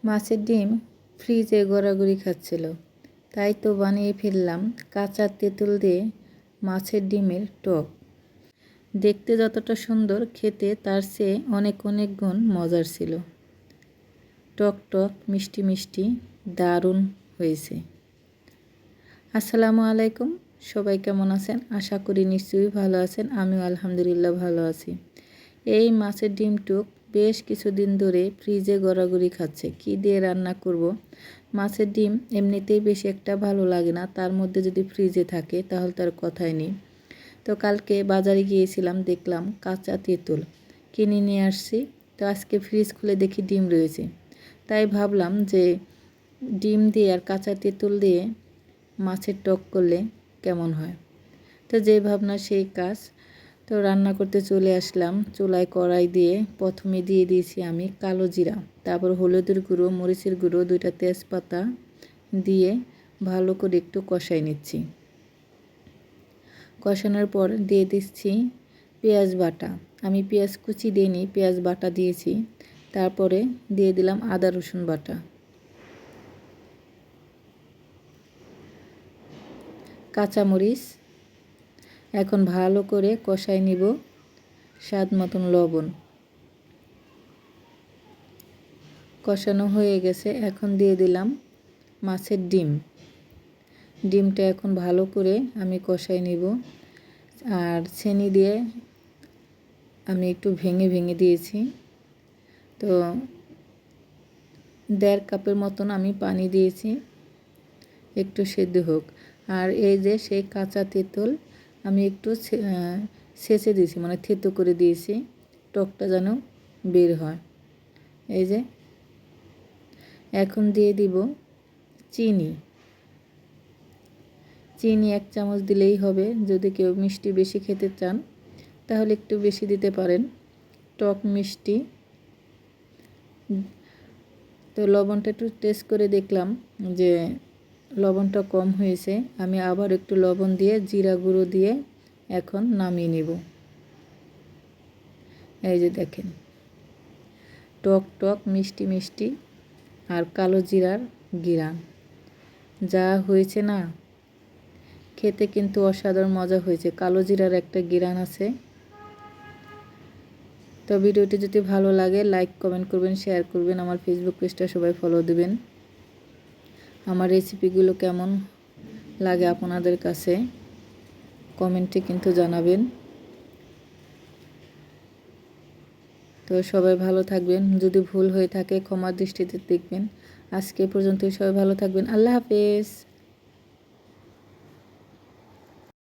মাছের ডিম ফ্রিজে গড়াগড়ি খাচ্ছিল, তাই তো বানিয়ে ফেললাম কাঁচা তেঁতুল দিয়ে মাছের ডিমের টক। দেখতে যতটা সুন্দর, খেতে তার চেয়ে অনেক অনেক গুণ মজার ছিল। টক টক মিষ্টি মিষ্টি দারুণ হয়েছে। আসসালামু আলাইকুম, সবাই কেমন আছেন? আশা করি নিশ্চয়ই ভালো আছেন। আমিও আলহামদুলিল্লাহ ভালো আছি। এই মাছের ডিম টক বেশ কিছুদিন ধরে ফ্রিজে গড়াগড়ি খাচ্ছে। কি দিয়ে রান্না করব? মাছের ডিম এমনিতেই বেশি একটা ভালো লাগে না, তার মধ্যে যদি ফ্রিজে থাকে তাহলে তার কথাই নেই। তো কালকে বাজারে গিয়েছিলাম, দেখলাম কাঁচা তেঁতুল কিনে নিয়ে আসছি। তো আজকে ফ্রিজ খুলে দেখি ডিম রয়েছে, তাই ভাবলাম যে ডিম দিয়ে আর কাঁচা তেঁতুল দিয়ে মাছের টক করলে কেমন হয়। তো যে ভাবনা সেই কাজ। তো রান্না করতে চলে আসলাম। চুলায় কড়াই দিয়ে প্রথমে দিয়ে দিয়েছি আমি কালো জিরা, তারপর হলুদের গুঁড়ো, মরিচের গুঁড়ো, 2টা তেজপাতা দিয়ে ভালো করে একটু কষাই নিচ্ছি। কষানোর পর দিয়ে দিচ্ছি পেঁয়াজ বাটা। আমি পেঁয়াজ কুচি দিইনি, পেঁয়াজ বাটা দিয়েছি। তারপরে দিয়ে দিলাম আদা রসুন বাটা, কাঁচামরিচ। এখন ভালো করে কষাই নিব। স্বাদ মতন লবণ। কষানো হয়ে গেছে, এখন দিয়ে দিলাম মাছের ডিম। ডিমটা এখন ভালো করে আমি কষাই নিব। আর ছেনি দিয়ে আমি একটু ভেঙে ভেঙে দিয়েছি। তো 1.5 কাপের মতন আমি পানি দিয়েছি, একটু সেদ্ধ হোক। আর এই যে সেই কাঁচা তেঁতুল আমি একটু ছেঁচে দিয়েছি, মানে থেতো করে দিয়েছি, টকটা যেন বের হয়। এই যে এখন দিয়ে দিব চিনি। 1 চামচ দিলেই হবে। যদি কেউ মিষ্টি বেশি খেতে চান তাহলে একটু বেশি দিতে পারেন, টক মিষ্টি। তো লবণটা একটু টেস্ট করে দেখলাম যে লবণটা কম হয়েছে। আমি আবার একটু লবণ দিয়ে জিরা গুঁড়ো দিয়ে এখন নামিয়ে নেব। এই যে দেখেন, টক টক মিষ্টি মিষ্টি আর কালো জিরার ঘ্রাণ যা হয়েছে না, খেতে কিন্তু অসাধারণ মজা হয়েছে। কালো জিরার একটা ঘ্রাণ আছে। তো ভিডিওটি যদি ভালো লাগে লাইক কমেন্ট করবেন, শেয়ার করবেন। আমার ফেসবুক পেজটা সবাই ফলো দেবেন। আমার রেসিপিগুলো কেমন লাগে আপনাদের কাছে কমেন্টে কিন্তু জানাবেন। তো সবাই ভালো থাকবেন। যদি ভুল হয়ে থাকে ক্ষমার দৃষ্টিতে দেখবেন। আজকে পর্যন্তই, সবাই ভালো থাকবেন। আল্লাহ হাফেজ।